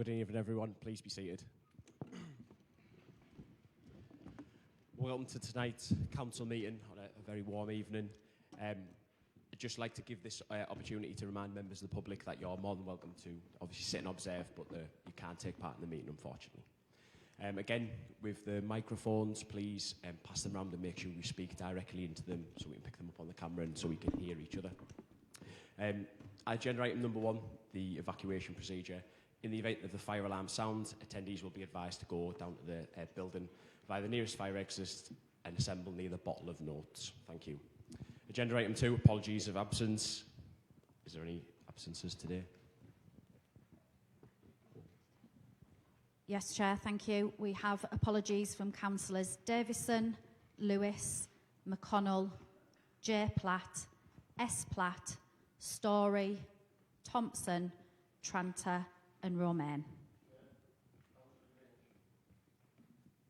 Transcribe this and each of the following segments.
Good evening, everyone. Please be seated. Welcome to tonight's council meeting on a very warm evening. I'd just like to give this opportunity to remind members of the public that you're more than welcome to obviously sit and observe, but you can't take part in the meeting, unfortunately. Again, with the microphones, please pass them around and make sure we speak directly into them so we can pick them up on the camera and so we can hear each other. Agenda item number 1, the evacuation procedure. In the event of the fire alarm sound, attendees will be advised to go down to the building via the nearest fire exit and assemble near the bottle of notes. Thank you. Agenda item 2, apologies of absence. Is there any absences today? Yes, Chair, thank you. We have apologies from Councillors Davison, Lewis, McConnell, J. Platt, S. Platt, Story, Thompson, Tranter and Romain.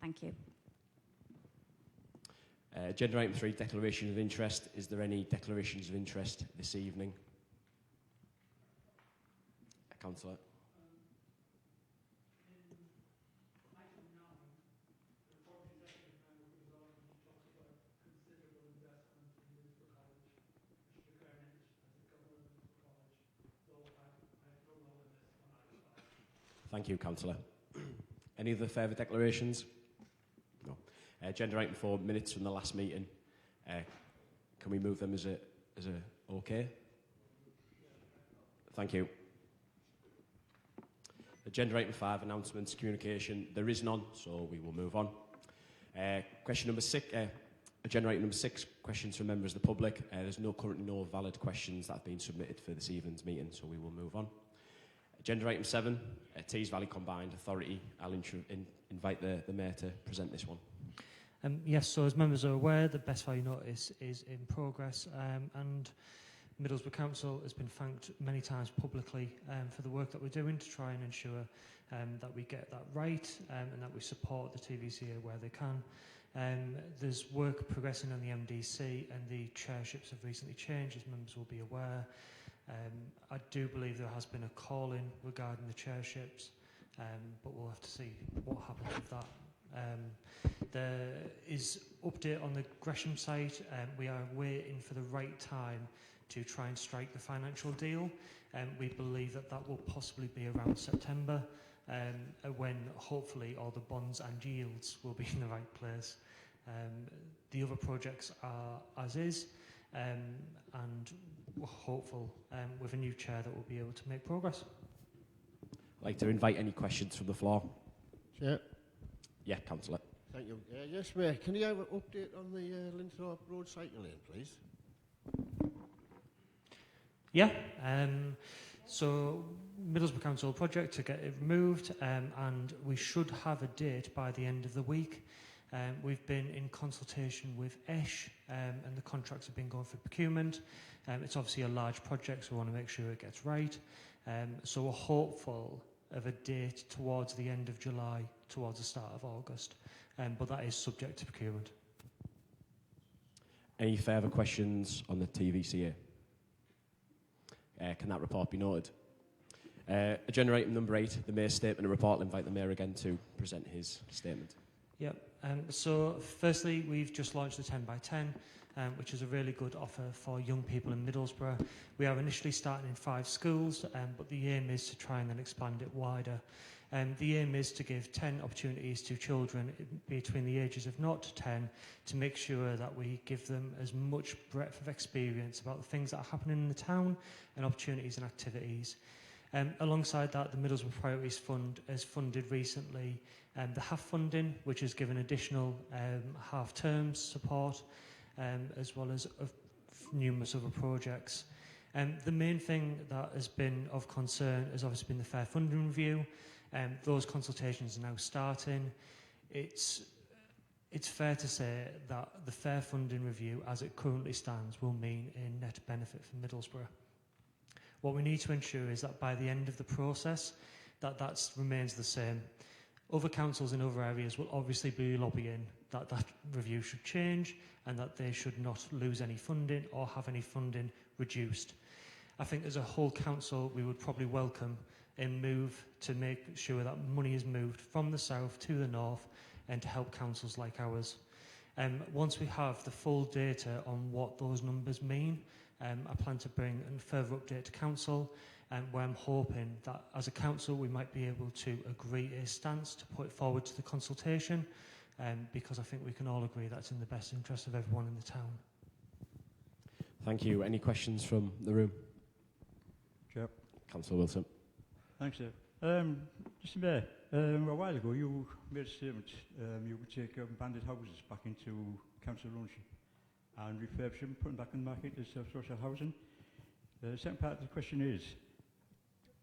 Thank you. Agenda item 3, declaration of interest. Is there any declarations of interest this evening? Councillor. Thank you, Councillor. Any other further declarations? No. Agenda item 4, minutes from the last meeting. Can we move them as a okay? Thank you. Agenda item 5, announcements, communication. There is none, so we will move on. Question number 6. Agenda item number 6, questions from members of the public. There's currently no valid questions that have been submitted for this evening's meeting, so we will move on. Agenda item 7, Tees Valley Combined Authority. I'll invite the Mayor to present this one. Yes, so as members are aware, the Best Value Notice is in progress and Middlesbrough Council has been thanked many times publicly for the work that we're doing to try and ensure that we get that right and that we support the TVCA where they can. There's work progressing on the MDC and the chairships have recently changed, as members will be aware. I do believe there has been a call-in regarding the chairships, but we'll have to see what happens with that. There is update on the Gresham site. We are waiting for the right time to try and strike the financial deal. We believe that will possibly be around September, when hopefully all the bonds and yields will be in the right place. The other projects are as is, and we're hopeful with a new chair that we'll be able to make progress. I'd like to invite any questions from the floor. Chair. Yeah, Councillor. Thank you. Yes, Mayor. Can you have an update on the Linthorpe Road cycle lane, please? Yeah. So Middlesbrough Council project to get it removed, and we should have a date by the end of the week. We've been in consultation with ESH and the contracts have been going for procurement. It's obviously a large project, so we want to make sure it gets right. So we're hopeful of a date towards the end of July, towards the start of August. But that is subject to procurement. Any further questions on the TVCA? Can that report be noted? Agenda item number 8, the Mayor's statement and report. I'll invite the Mayor again to present his statement. Yep. So firstly, we've just launched the 10 by 10, which is a really good offer for young people in Middlesbrough. We are initially starting in 5 schools, but the aim is to try and then expand it wider. The aim is to give 10 opportunities to children between the ages of 0 to 10 to make sure that we give them as much breadth of experience about the things that are happening in the town and opportunities and activities. Alongside that, the Middlesbrough Priorities Fund has funded recently the HAF funding, which has given additional half-term support, as well as numerous other projects. The main thing that has been of concern has obviously been the fair funding review. Those consultations are now starting. It's fair to say that the fair funding review, as it currently stands, will mean a net benefit for Middlesbrough. What we need to ensure is that by the end of the process, that remains the same. Other councils in other areas will obviously be lobbying that review should change and that they should not lose any funding or have any funding reduced. I think as a whole council, we would probably welcome and move to make sure that money is moved from the south to the north and to help councils like ours. Once we have the full data on what those numbers mean, I plan to bring a further update to council, where I'm hoping that as a council we might be able to agree a stance to put it forward to the consultation, because I think we can all agree that's in the best interest of everyone in the town. Thank you. Any questions from the room? Chair. Councillor Wilson. Thanks, sir. Mr. Mayor, a while ago you made a statement you would take abandoned houses back into council ownership and refurbish them, put them back in the market as social housing. The second part of the question is,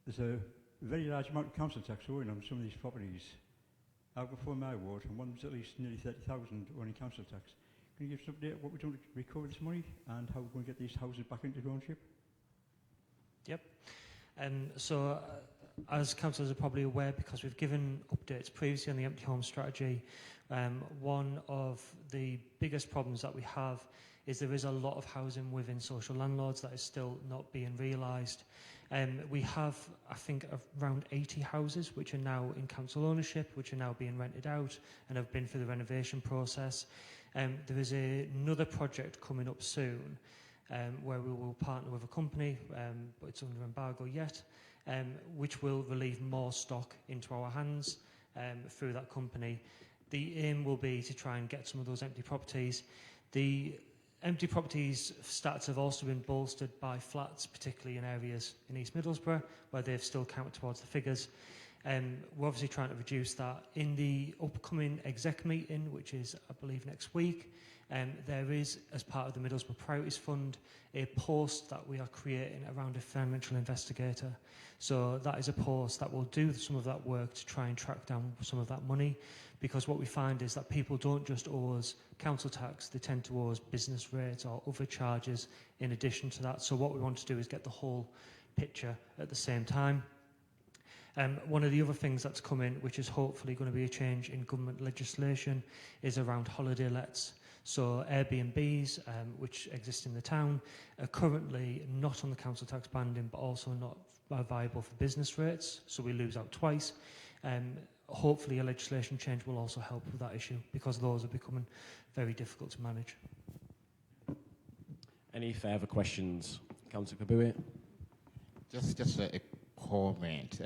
there's a very large amount of council tax owing on some of these properties. I've got 4 in my ward, and one's at least nearly 30,000 owning council tax. Can you give us an update on what we're doing to recover this money and how we're going to get these houses back into ownership? Yep. As councillors are probably aware, because we've given updates previously on the empty home strategy, one of the biggest problems that we have is there is a lot of housing within social landlords that is still not being realised. We have, I think, around 80 houses which are now in council ownership, which are now being rented out and have been through the renovation process. There is another project coming up soon where we will partner with a company, but it's under embargo yet, which will relieve more stock into our hands through that company. The aim will be to try and get some of those empty properties. The empty properties stats have also been bolstered by flats, particularly in areas in East Middlesbrough, where they've still counted towards the figures. We're obviously trying to reduce that. In the upcoming exec meeting, which is, I believe, next week, there is, as part of the Middlesbrough Priorities Fund, a post that we are creating around a financial investigator. So that is a post that will do some of that work to try and track down some of that money, because what we find is that people don't just owe us council tax, they tend to owe us business rates or other charges in addition to that. So what we want to do is get the whole picture at the same time. One of the other things that's come in, which is hopefully going to be a change in government legislation, is around holiday lets. So Airbnbs, which exist in the town, are currently not on the council tax banding, but also not viable for business rates, so we lose out twice. Hopefully a legislation change will also help with that issue, because those are becoming very difficult to manage. Any further questions? Councillor Kabui. Just a comment.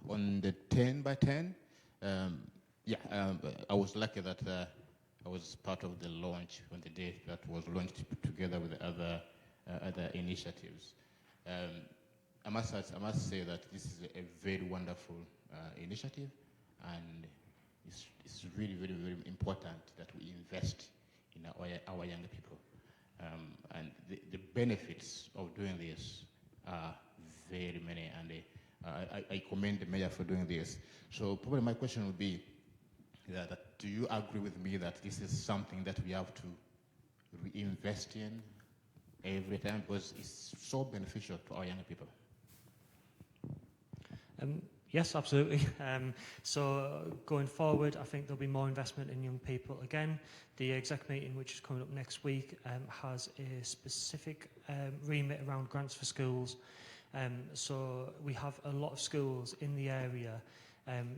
On the 10 by 10, I was lucky that I was part of the launch on the day that was launched together with other initiatives. I must say that this is a very wonderful initiative, and it's really, very, very important that we invest in our younger people. And the benefits of doing this are very many, and I commend the mayor for doing this. So probably my question would be that do you agree with me that this is something that we have to reinvest in every time, because it's so beneficial to our young people? Yes, absolutely. So going forward, I think there'll be more investment in young people. Again, the exec meeting, which is coming up next week, has a specific remit around grants for schools. So we have a lot of schools in the area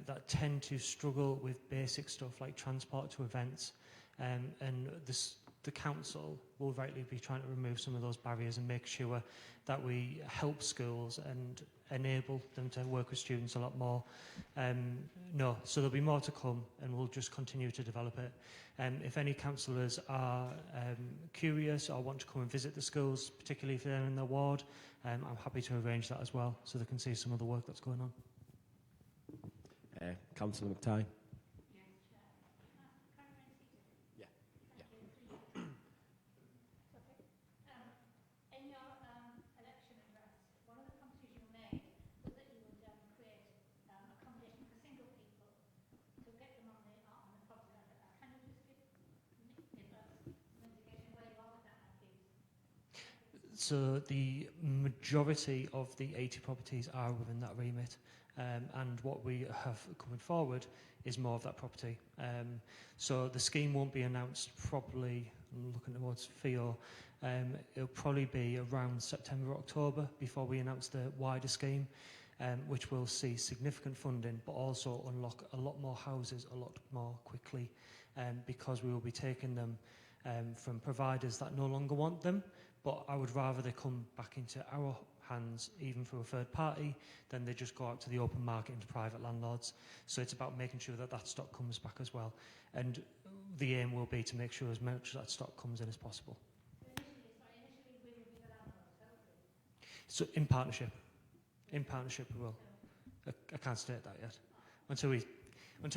that tend to struggle with basic stuff like transport to events, and the council will rightly be trying to remove some of those barriers and make sure that we help schools and enable them to work with students a lot more. So there'll be more to come, and we'll just continue to develop it. If any councillors are curious or want to come and visit the schools, particularly if they're in their ward, I'm happy to arrange that as well, so they can see some of the work that's going on. Councillor McTighe. So the majority of the 80 properties are within that remit, and what we have coming forward is more of that property. So the scheme won't be announced properly, I'm looking towards Theo, it'll probably be around September, October before we announce the wider scheme. which will see significant funding, but also unlock a lot more houses a lot more quickly, because we will be taking them from providers that no longer want them. But I would rather they come back into our hands, even through a third party, than they just go out to the open market into private landlords. So it's about making sure that that stock comes back as well. And the aim will be to make sure as much of that stock comes in as possible. So in partnership we will. I can't state that yet. Until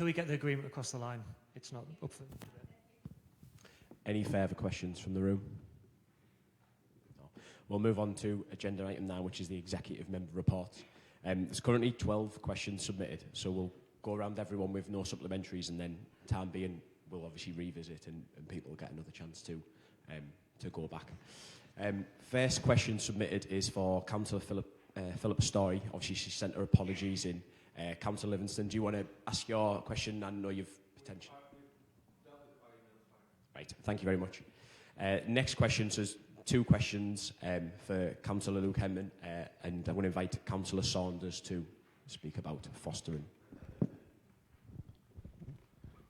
we get the agreement across the line, it's not up for debate. Any further questions from the room? No. We'll move on to agenda item 9, which is the executive member reports. There's currently 12 questions submitted, so we'll go around everyone with no supplementaries, and then time being, we'll obviously revisit and people will get another chance to go back. First question submitted is for Councillor Philip Story. Obviously, she sent her apologies in. Councillor Livingston, do you want to ask your question? I know you've potentially... Right, thank you very much. Next question, so there's 2 questions for Councillor Luke Henman, and I'm going to invite Councillor Saunders to speak about fostering.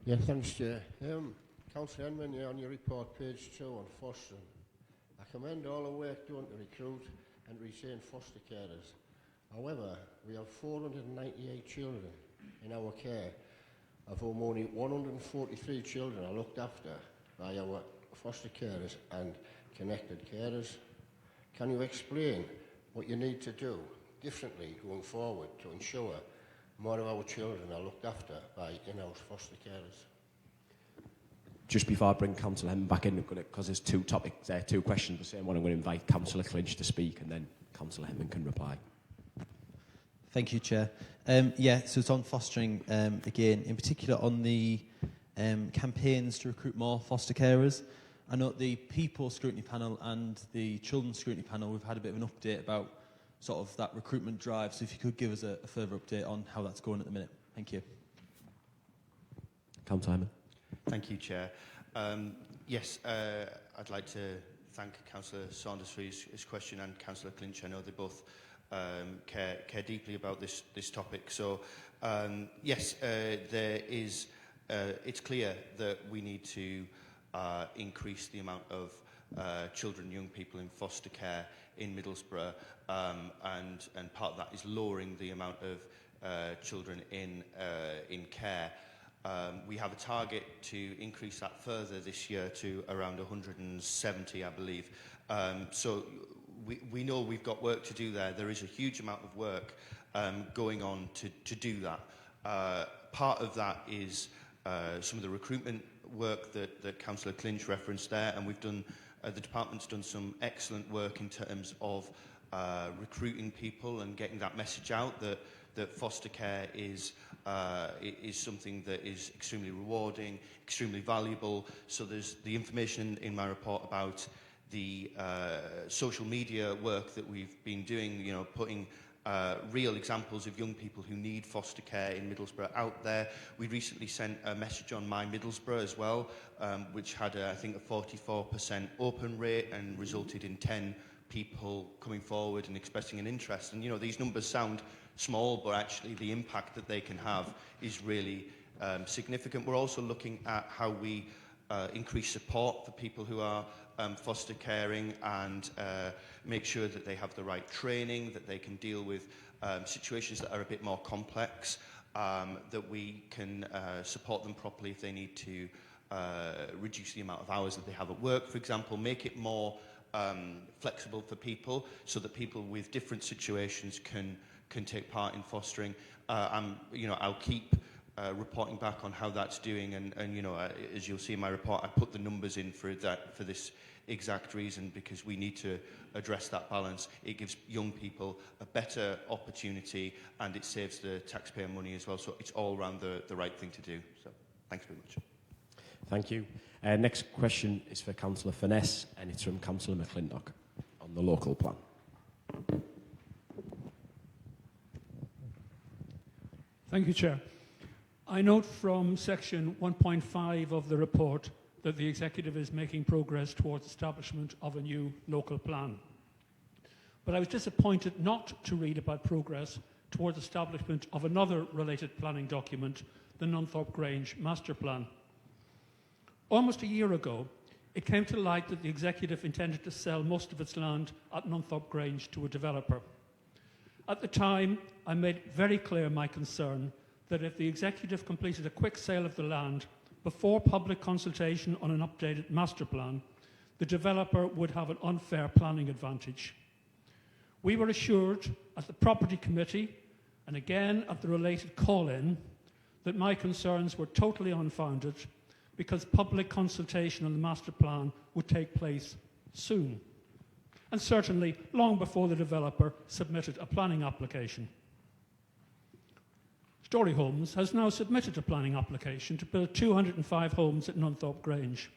Yeah, thanks, Chair. Councillor Henman, on your report, page 2 on fostering. I commend all the work done to recruit and retain foster carers. However, we have 498 children in our care, of whom only 143 children are looked after by our foster carers and connected carers. Can you explain what you need to do differently going forward to ensure more of our children are looked after by in-house foster carers? Just before I bring Councillor Henman back in, because there's 2 topics there, 2 questions, the same one, I'm going to invite Councillor Clinch to speak, and then Councillor Henman can reply. Thank you, Chair. So it's on fostering again, in particular on the campaigns to recruit more foster carers. I know the People Scrutiny Panel and the Children's Scrutiny Panel, we've had a bit of an update about sort of that recruitment drive. So if you could give us a further update on how that's going at the minute. Thank you. Councillor Henman. Thank you, Chair. Yes, I'd like to thank Councillor Saunders for his question, and Councillor Clinch. I know they both care deeply about this topic. So, yes, there is. It's clear that we need to increase the amount of children, young people in foster care in Middlesbrough, and part of that is lowering the amount of children in care. We have a target to increase that further this year to around 170, I believe. So we know we've got work to do there. There is a huge amount of work going on to do that. Part of that is some of the recruitment work that Councillor Clinch referenced there, and we've done, the department's done some excellent work in terms of recruiting people and getting that message out that foster care is something that is extremely rewarding, extremely valuable. So there's the information in my report about the social media work that we've been doing, you know, putting real examples of young people who need foster care in Middlesbrough out there. We recently sent a message on My Middlesbrough as well, which had, I think, a 44% open rate and resulted in 10 people coming forward and expressing an interest. And, you know, these numbers sound small, but actually the impact that they can have is really significant. We're also looking at how we increase support for people who are foster caring and make sure that they have the right training, that they can deal with situations that are a bit more complex, that we can support them properly if they need to reduce the amount of hours that they have at work, for example, make it more flexible for people so that people with different situations can take part in fostering. I'll keep reporting back on how that's doing, and you know, as you'll see in my report, I put the numbers in for this exact reason, because we need to address that balance. It gives young people a better opportunity and it saves the taxpayer money as well. So it's all around the right thing to do. So thanks very much. Thank you. Next question is for Councillor Finesse, and it's from Councillor McClintock on the local plan. Thank you, Chair. I note from section 1.5 of the report that the Executive is making progress towards establishment of a new local plan. But I was disappointed not to read about progress towards establishment of another related planning document, the Nunthorpe Grange Master Plan. Almost a year ago, it came to light that the executive intended to sell most of its land at Nunthorpe Grange to a developer. At the time, I made very clear my concern that if the executive completed a quick sale of the land before public consultation on an updated master plan, the developer would have an unfair planning advantage. We were assured at the Property Committee, and again at the related call-in, that my concerns were totally unfounded because public consultation on the master plan would take place soon, and certainly long before the developer submitted a planning application. Storey Homes has now submitted a planning application to build 205 homes at Nunthorpe Grange.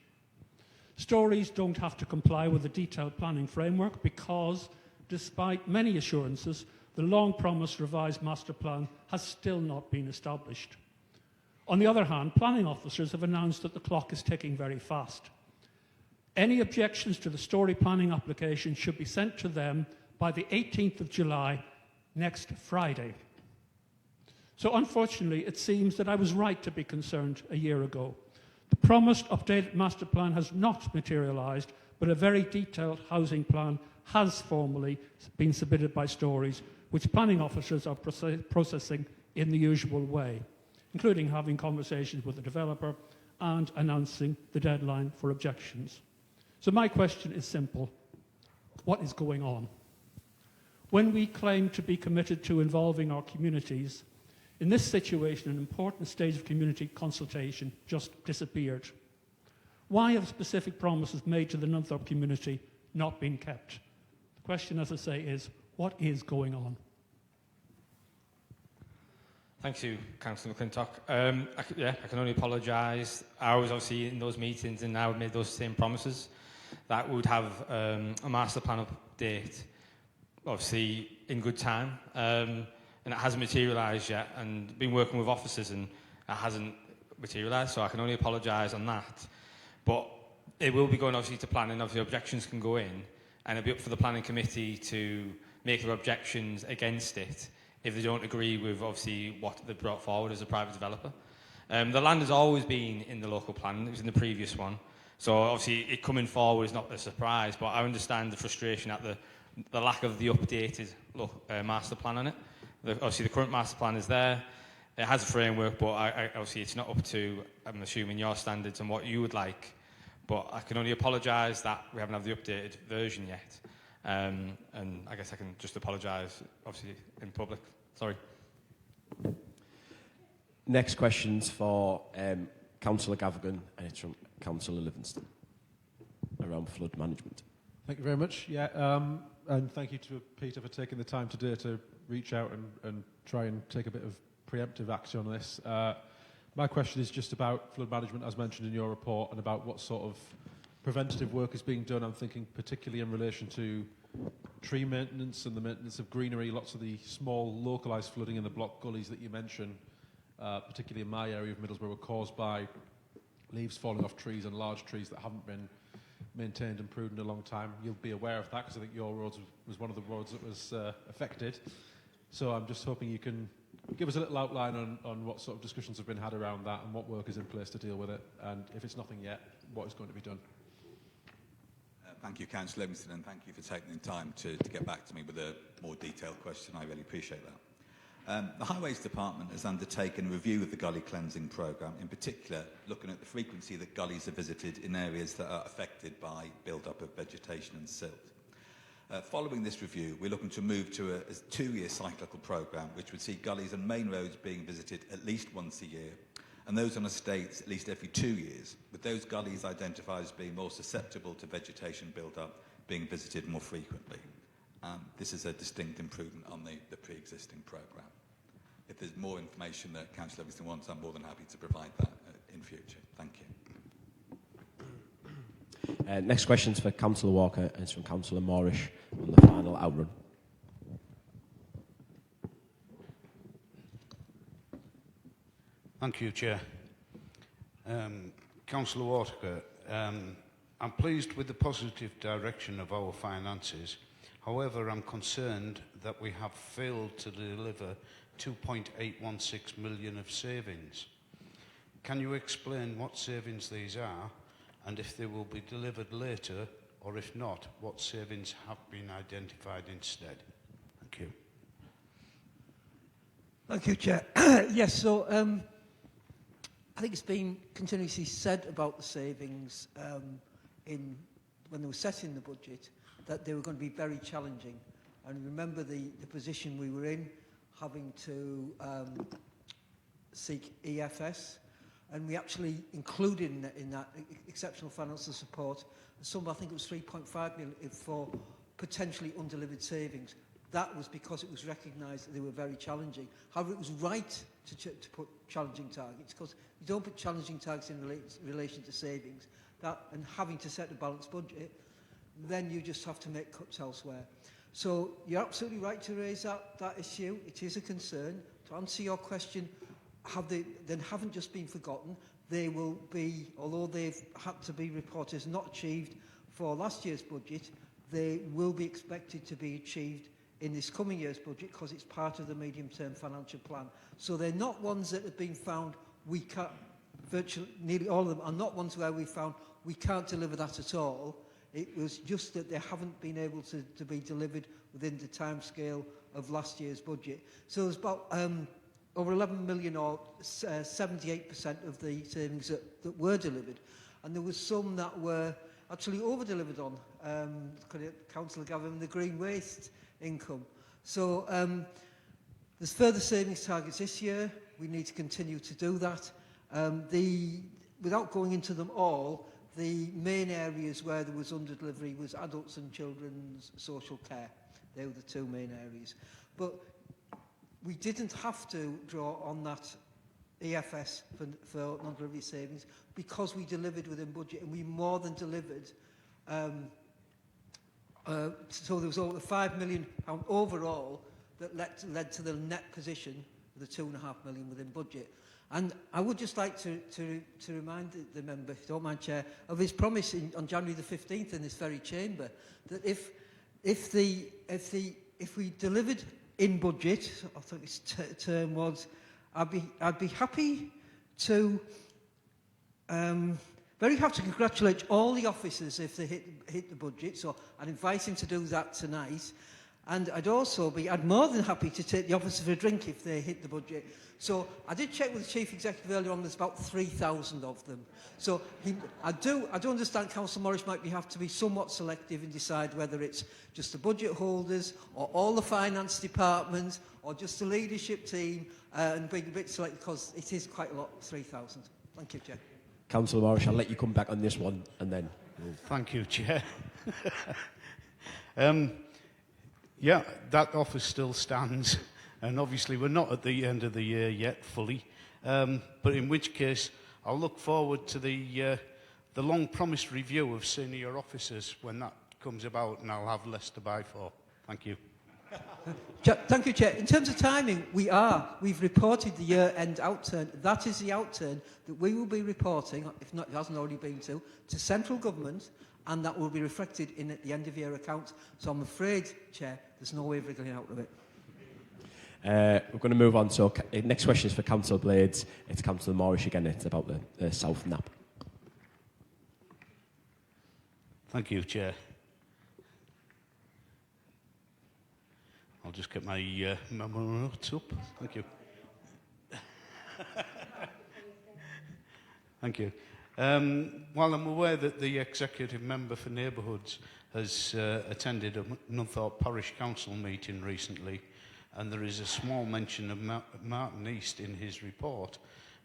Stories don't have to comply with the detailed planning framework because, despite many assurances, the long-promised revised master plan has still not been established. On the other hand, planning officers have announced that the clock is ticking very fast. Any objections to the Storey planning application should be sent to them by the 18th of July, next Friday. So unfortunately, it seems that I was right to be concerned a year ago. The promised updated master plan has not materialised, but a very detailed housing plan has formally been submitted by Stories, which planning officers are processing in the usual way, including having conversations with the developer and announcing the deadline for objections. So my question is simple. What is going on? When we claim to be committed to involving our communities, in this situation, an important stage of community consultation just disappeared. Why have specific promises made to the Nunthorpe community not been kept? The question, as I say, is what is going on? Thank you, Councillor McClintock. I can only apologise. I was obviously in those meetings and I made those same promises that we would have a master plan update, obviously in good time. And it hasn't materialised yet, and been working with officers and it hasn't materialised, so I can only apologise on that. But it will be going obviously to planning, obviously objections can go in, and it'll be up for the planning committee to make their objections against it if they don't agree with obviously what they've brought forward as a private developer. The land has always been in the local plan, it was in the previous one, so obviously it coming forward is not a surprise, but I understand the frustration at the lack of the updated master plan on it. Obviously, the current master plan is there. It has a framework, but obviously it's not up to, I'm assuming, your standards and what you would like. But I can only apologise that we haven't had the updated version yet. And I guess I can just apologise, obviously, in public. Sorry. Next question's for Councillor Gavigan, and it's from Councillor Livingston around flood management. Thank you very much. Yeah, and thank you to Peter for taking the time today to reach out and try and take a bit of preemptive action on this. My question is just about flood management, as mentioned in your report, and about what sort of preventative work is being done. I'm thinking particularly in relation to tree maintenance and the maintenance of greenery. Lots of the small localised flooding in the block gullies that you mentioned, particularly in my area of Middlesbrough, were caused by leaves falling off trees and large trees that haven't been maintained and pruned in a long time. You'll be aware of that because I think your road was one of the roads that was affected. So I'm just hoping you can give us a little outline on what sort of discussions have been had around that and what work is in place to deal with it, and if it's nothing yet, what is going to be done. Thank you, Councillor Livingston, and thank you for taking the time to get back to me with a more detailed question. I really appreciate that. The Highways Department has undertaken a review of the gully cleansing programme, in particular looking at the frequency that gullies are visited in areas that are affected by build-up of vegetation and silt. Following this review, we're looking to move to a 2-year cyclical programme, which would see gullies and main roads being visited at least once a year, and those on estates at least every 2 years, with those gullies identified as being more susceptible to vegetation build-up being visited more frequently. This is a distinct improvement on the pre-existing programme. If there's more information that Councillor Livingston wants, I'm more than happy to provide that in future. Thank you. Next question's for Councillor Walker, and it's from Councillor Moorish on the final outrun. Thank you, Chair. Councillor Walker, I'm pleased with the positive direction of our finances However, I'm concerned that we have failed to deliver 2.816 million of savings. Can you explain what savings these are, and if they will be delivered later, or if not, what savings have been identified instead? Thank you. Thank you, Chair. Yes, so I think it's been continuously said about the savings when they were setting the budget, that they were going to be very challenging. And remember the position we were in, having to seek EFS, and we actually included in that exceptional financial support some, I think it was 3.5 million for potentially undelivered savings. That was because it was recognised that they were very challenging. However, it was right to put challenging targets, because you don't put challenging targets in relation to savings, and having to set a balanced budget, then you just have to make cuts elsewhere. So you're absolutely right to raise that issue. It is a concern. To answer your question, they haven't just been forgotten. They will be, although they've had to be reported as not achieved for last year's budget, they will be expected to be achieved in this coming year's budget, because it's part of the medium-term financial plan. So they're not ones that have been found we can't, virtually nearly all of them are not ones where we found we can't deliver that at all. It was just that they haven't been able to be delivered within the timescale of last year's budget. So there's about over 11 million, or 78% of the savings that were delivered. And there was some that were actually over-delivered on. Councillor Gavin, the green waste income. So there's further savings targets this year. We need to continue to do that. Without going into them all, the main areas where there was under-delivery was adults and children's social care. They were the two main areas. But we didn't have to draw on that EFS for non-delivery savings, because we delivered within budget, and we more than delivered. So there was over £5 million overall that led to the net position of the £2.5 million within budget. And I would just like to remind the member, if you don't mind, Chair, of his promise on January the 15th in this very chamber, that if we delivered in budget, I think his term was, I'd be happy to very happy to congratulate all the officers if they hit the budget. So I'd invite him to do that tonight. And I'd more than happy to take the officers for a drink if they hit the budget. So I did check with the Chief Executive earlier on, there's about 3,000 of them. So I do understand Councillor Morris might have to be somewhat selective and decide whether it's just the budget holders, or all the finance department, or just the leadership team, and being a bit selective, because it is quite a lot, 3,000. Thank you, Chair. Councillor Morris, I'll let you come back on this one, and then... Thank you, Chair. Yeah, that offer still stands, and obviously we're not at the end of the year yet fully, but in which case I'll look forward to the long-promised review of senior officers when that comes about, and I'll have less to buy for. Thank you. Thank you, Chair. In terms of timing, we've reported the year-end outturn. That is the outturn that we will be reporting, if not, it hasn't already been to central government, and that will be reflected in at the end-of-year accounts. So I'm afraid, Chair, there's no way of wriggling out of it. We're going to move on. So next question is for Councillor Blades. It's Councillor Morris again. It's about the South Nap. Thank you, Chair. I'll just get my notes up. Thank you. Thank you. While I'm aware that the Executive Member for Neighbourhoods has attended a Nunthorpe Parish Council meeting recently, and there is a small mention of Martin East in his report,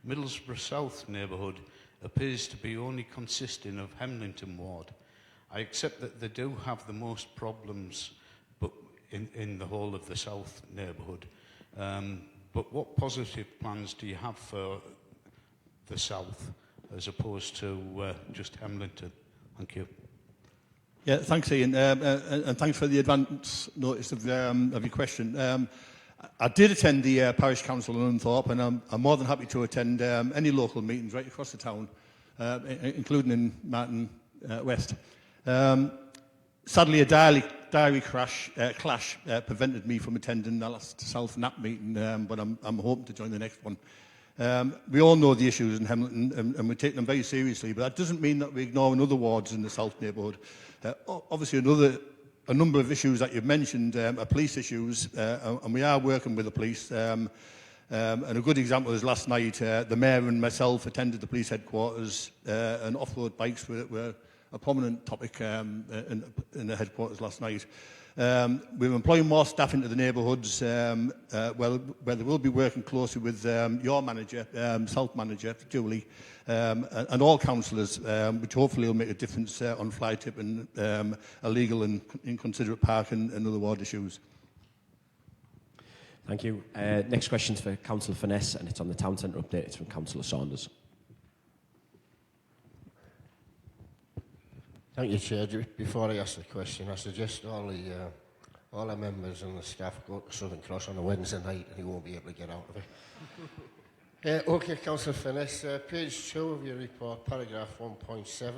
Middlesbrough South neighbourhood appears to be only consisting of Hemlington ward. I accept that they do have the most problems in the whole of the South neighbourhood. But what positive plans do you have for the South as opposed to just Hemlington? Thank you. Yeah, thanks, Ian, and thanks for the advance notice of your question. I did attend the Parish Council in Nunthorpe, and I'm more than happy to attend any local meetings right across the town, including in Martin West. Sadly, a diary clash prevented me from attending the last South NAP meeting, but I'm hoping to join the next one. We all know the issues in Hamilton, and we take them very seriously, but that doesn't mean that we ignore other wards in the South neighbourhood. Obviously, a number of issues that you've mentioned are police issues, and we are working with the police. And a good example is last night, the Mayor and myself attended the police headquarters, and off-road bikes were a prominent topic in the headquarters last night. We're employing more staff into the neighbourhoods, where they will be working closely with your manager, South Manager, Julie, and all councillors, which hopefully will make a difference on fly tipping, illegal and inconsiderate parking and other ward issues. Thank you. Next question's for Councillor Finesse, and it's on the town centre update. It's from Councillor Saunders. Thank you, Chair. Before I ask the question, I suggest all the members and the staff go to Southern Cross on a Wednesday night and he won't be able to get out of it. OK, Councillor Finesse, page 2 of your report, paragraph 1.7,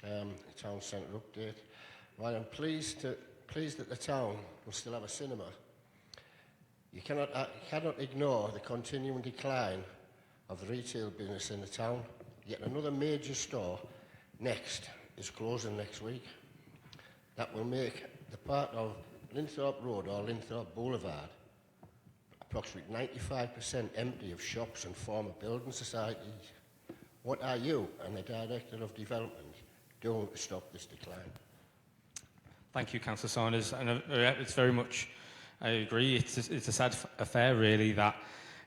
the town centre update. While I'm pleased that the town will still have a cinema, you cannot ignore the continuing decline of the retail business in the town. Yet another major store, Next, is closing next week. That will make the part of Linthorpe Road or Linthorpe Boulevard approximately 95% empty of shops and former building societies. What are you and the Director of Development doing to stop this decline? Thank you, Councillor Saunders. And it's very much, I agree, it's a sad affair really that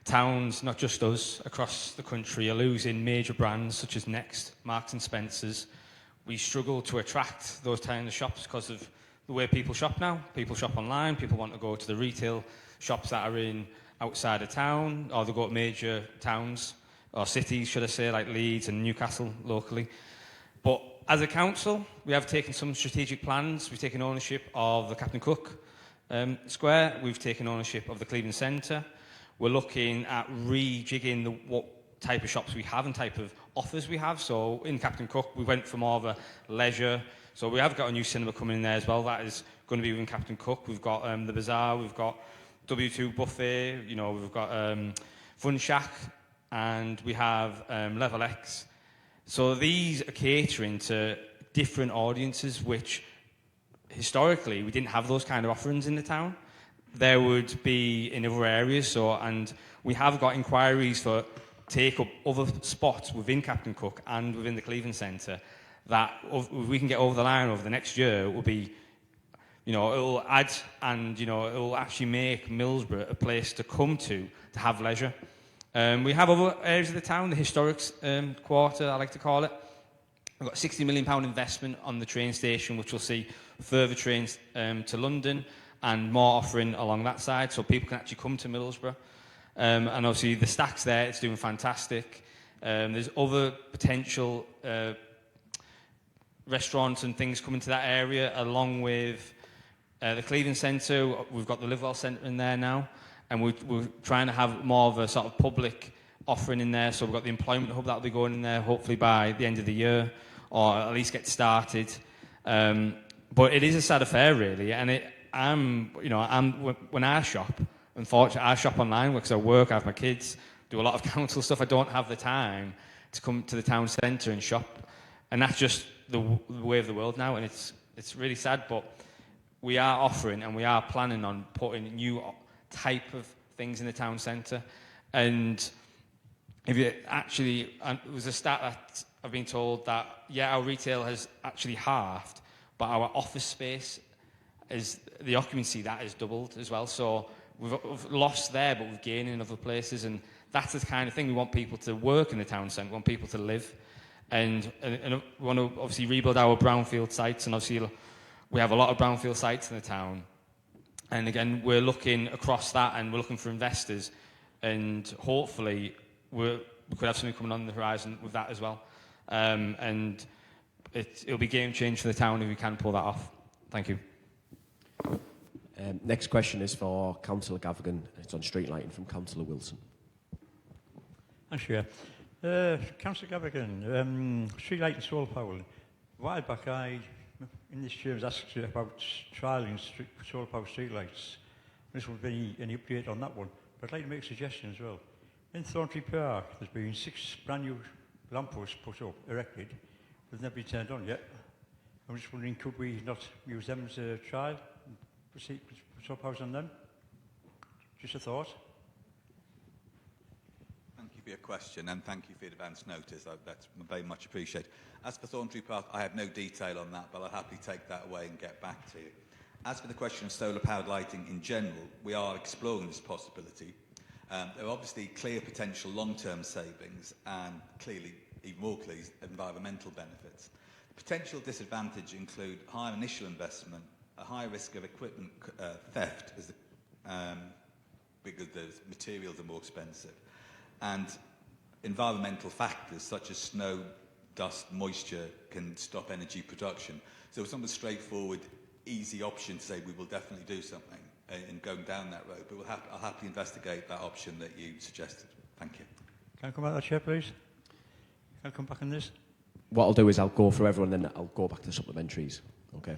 towns, not just us, across the country are losing major brands such as Next, Marks and Spencer's. We struggle to attract those kind of shops because of the way people shop now. People shop online, people want to go to the retail shops that are outside of town, or they go to major towns, or cities, should I say, like Leeds and Newcastle locally. But as a council, we have taken some strategic plans. We've taken ownership of the Captain Cook Square. We've taken ownership of the Cleveland Centre. We're looking at rejigging what type of shops we have and type of offers we have. So in Captain Cook, we went for more of a leisure. So we have got a new cinema coming in there as well. That is going to be within Captain Cook. We've got the Bazaar, we've got W2 Buffet, we've got Fun Shack, and we have Level X. So these are catering to different audiences, which historically we didn't have those kind of offerings in the town. There would be in other areas, and we have got inquiries for take up other spots within Captain Cook and within the Cleveland Centre that if we can get over the line over the next year, it will be, it'll add and, it'll actually make Middlesbrough a place to come to have leisure. We have other areas of the town, the historic quarter, I like to call it. We've got a £60 million investment on the train station, which will see further trains to London and more offering along that side, so people can actually come to Middlesbrough. And obviously the Stacks there, it's doing fantastic. There's other potential restaurants and things coming to that area, along with the Cleveland Centre. We've got the Livewell Centre in there now, and we're trying to have more of a sort of public offering in there. So we've got the employment hub that will be going in there hopefully by the end of the year, or at least get started. But it is a sad affair really, and when I shop, unfortunately I shop online because I work, I have my kids, do a lot of council stuff. I don't have the time to come to the town centre and shop, and that's just the way of the world now, and it's really sad. But we are offering and we are planning on putting new type of things in the town centre. And if you actually, and it was a stat that I've been told that our retail has actually halved, but our office space is the occupancy that has doubled as well. So we've lost there, but we've gained in other places, and that's the kind of thing we want people to work in the town centre, we want people to live. And we want to obviously rebuild our brownfield sites, and obviously we have a lot of brownfield sites in the town. And again, we're looking across that, and we're looking for investors, and hopefully we could have something coming on the horizon with that as well. And it'll be game change for the town if we can pull that off. Thank you. Next question is for Councillor Gavigan. It's on street lighting from Councillor Wilson. Thanks, Chair. Councillor Gavigan, street lighting solar power. A while back, in this chamber asked you about trialling solar power streetlights. This would be any update on that one. But I'd like to make a suggestion as well. In Thorntree Park, there's been 6 brand new lampposts put up, erected, but they've never been turned on yet. I'm just wondering, could we not use them as a trial, put solar powers on them? Just a thought. Thank you for your question, and thank you for your advance notice. That's very much appreciated. As for Thorntree Park, I have no detail on that, but I'll happily take that away and get back to you. As for the question of solar-powered lighting in general, we are exploring this possibility. There are obviously clear potential long-term savings and clearly, even more clearly, environmental benefits. Potential disadvantages include higher initial investment, a high risk of equipment theft as because the materials are more expensive, and environmental factors such as snow, dust, moisture can stop energy production. So it's not a straightforward, easy option to say we will definitely do something in going down that road, but I'll happily investigate that option that you suggested. Thank you. Can I come back to that, Chair, please? Can I come back on this? What I'll do is I'll go for everyone, then I'll go back to the supplementaries. Okay.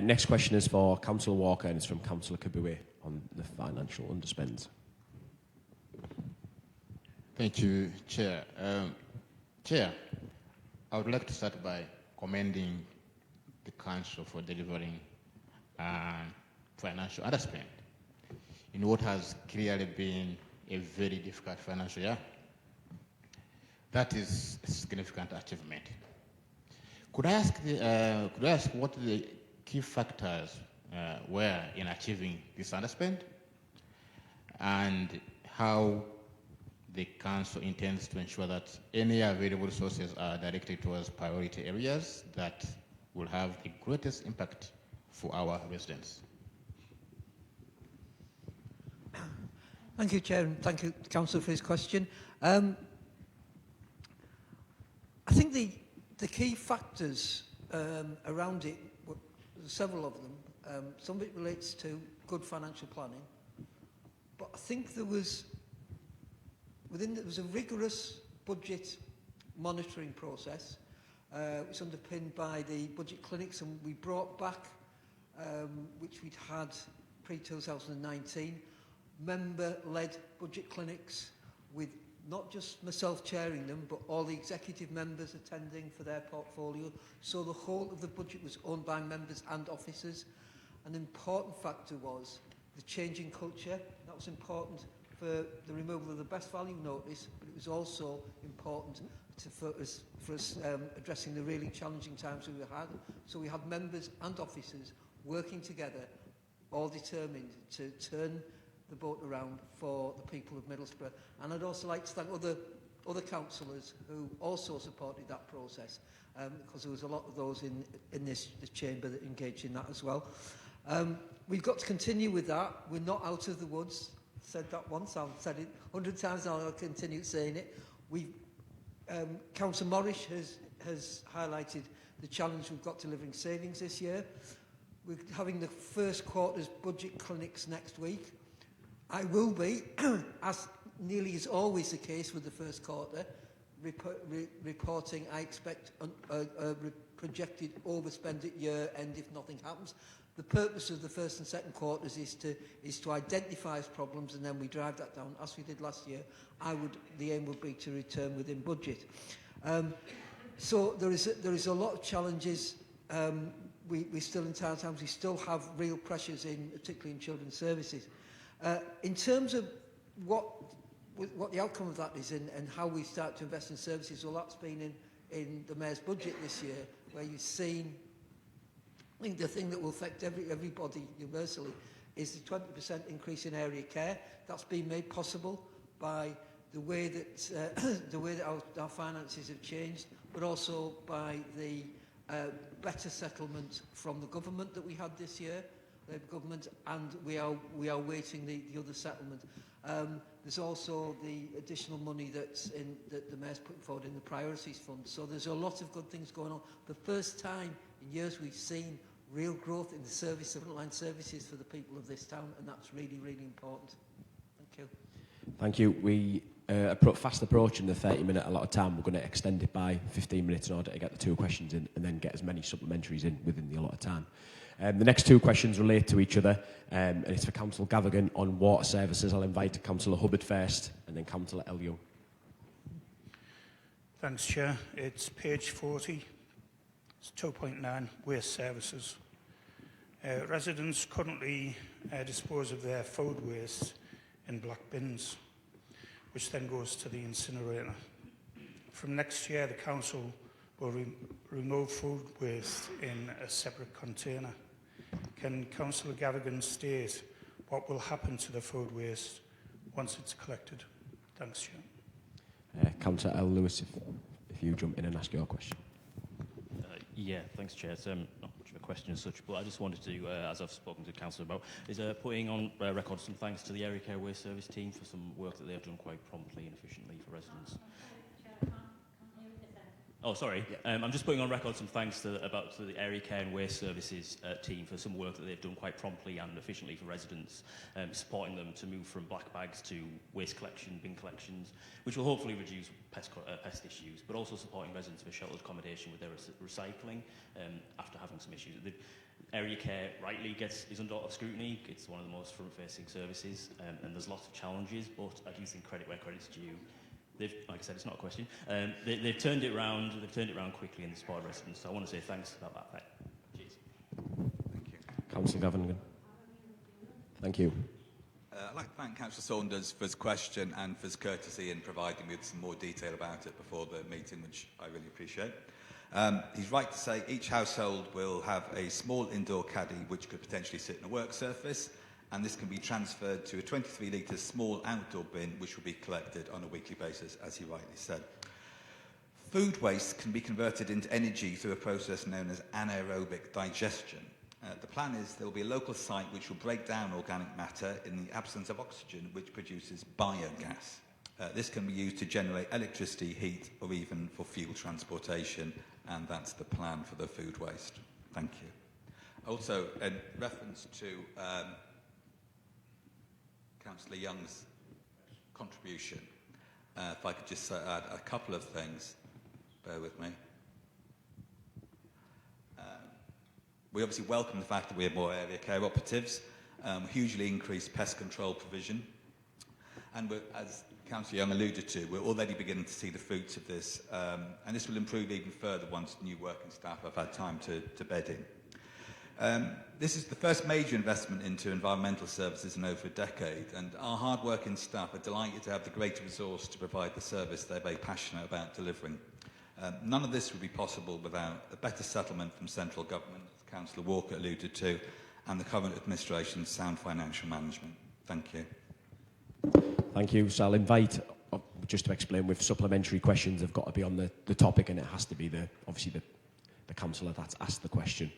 Next question is for Councillor Walker, and it's from Councillor Kabue on the financial underspends. Thank you, Chair. Chair, I would like to start by commending the Council for delivering financial underspend in what has clearly been a very difficult financial year. That is a significant achievement. Could I ask what the key factors were in achieving this underspend, and how the Council intends to ensure that any available resources are directed towards priority areas that will have the greatest impact for our residents? Thank you, Chair, and thank you, Councillor, for his question. I think the key factors around it, several of them, some of it relates to good financial planning, but I think there was a rigorous budget monitoring process, which was underpinned by the budget clinics, and we brought back, which we'd had pre-2019, member-led budget clinics with not just myself chairing them, but all the executive members attending for their portfolio. So the whole of the budget was owned by members and officers. An important factor was the change in culture. That was important for the removal of the best value notice, but it was also important for us addressing the really challenging times we had. So we had members and officers working together, all determined to turn the boat around for the people of Middlesbrough. And I'd also like to thank other councillors who also supported that process, because there was a lot of those in this chamber that engaged in that as well. We've got to continue with that. We're not out of the woods. I said that once, I've said it 100 times and I'll continue saying it. Councillor Morris has highlighted the challenge we've got delivering savings this year. We're having the first quarter's budget clinics next week. I will be, as nearly is always the case with the first quarter, reporting, I expect, a projected overspend at year end if nothing happens. The purpose of the first and second quarters is to identify problems, and then we drive that down, as we did last year. The aim would be to return within budget. So there is a lot of challenges. We still, in times, we still have real pressures, particularly in children's services. In terms of what the outcome of that is and how we start to invest in services, well, that's been in the Mayor's budget this year, where you've seen, I think the thing that will affect everybody universally is the 20% increase in area care. That's been made possible by the way that our finances have changed, but also by the better settlement from the government that we had this year. The government, and we are waiting the other settlement. There's also the additional money that the Mayor's putting forward in the priorities fund. So there's a lot of good things going on. The first time in years we've seen real growth in the frontline services for the people of this town, and that's really, really important. Thank you. Thank you. We fast approaching the 30-minute allotted time, we're going to extend it by 15 minutes in order to get the 2 questions in and then get as many supplementaries in within the allotted time. The next 2 questions relate to each other, and it's for Councillor Gavigan on water services. I'll invite Councillor Hubbard first, and then Councillor Elio. Thanks, Chair. It's page 40. It's 2.9, waste services. Residents currently dispose of their food waste in black bins, which then goes to the incinerator. From next year, the council will remove food waste in a separate container. Can Councillor Gavigan state what will happen to the food waste once it's collected? Thanks, Chair. Councillor L. Lewis, if you jump in and ask your question. Yeah, thanks, Chair. It's not much of a question as such, but I just wanted to, as I've spoken to Councillor about, is putting on record some thanks to the Area Care Waste Service team for some work that they've done quite promptly and efficiently for residents. Oh, sorry. I'm just putting on record some thanks to the Area Care and Waste Services team for some work that they've done quite promptly and efficiently for residents, supporting them to move from black bags to waste collection, bin collections, which will hopefully reduce pest issues, but also supporting residents with sheltered accommodation with their recycling after having some issues. The Area Care rightly is under a lot of scrutiny. It's one of the most front-facing services, and there's lots of challenges, but I do think credit where credit's due. They've, like I said, it's not a question. They've turned it around. They've turned it around quickly in the support of residents. So I want to say thanks about that. Cheers. Thank you. Councillor Gavigan. Thank you. I'd like to thank Councillor Saunders for his question and for his courtesy in providing me with some more detail about it before the meeting, which I really appreciate. He's right to say each household will have a small indoor caddy which could potentially sit in a work surface, and this can be transferred to a 23-litre small outdoor bin which will be collected on a weekly basis, as he rightly said. Food waste can be converted into energy through a process known as anaerobic digestion. The plan is there will be a local site which will break down organic matter in the absence of oxygen, which produces biogas. This can be used to generate electricity, heat, or even for fuel transportation, and that's the plan for the food waste. Thank you. Also, in reference to Councillor Young's contribution, if I could just add a couple of things, bear with me. We obviously welcome the fact that we have more area care operatives, hugely increased pest control provision, and as Councillor Young alluded to, we're already beginning to see the fruits of this, and this will improve even further once new working staff have had time to bed in. This is the first major investment into environmental services in over a decade, and our hard-working staff are delighted to have the greater resource to provide the service they're very passionate about delivering. None of this would be possible without a better settlement from central government, as Councillor Walker alluded to, and the current administration's sound financial management. Thank you. Thank you. So I'll invite, just to explain, with supplementary questions, they've got to be on the topic, and it has to be obviously the councillor that's asked the question.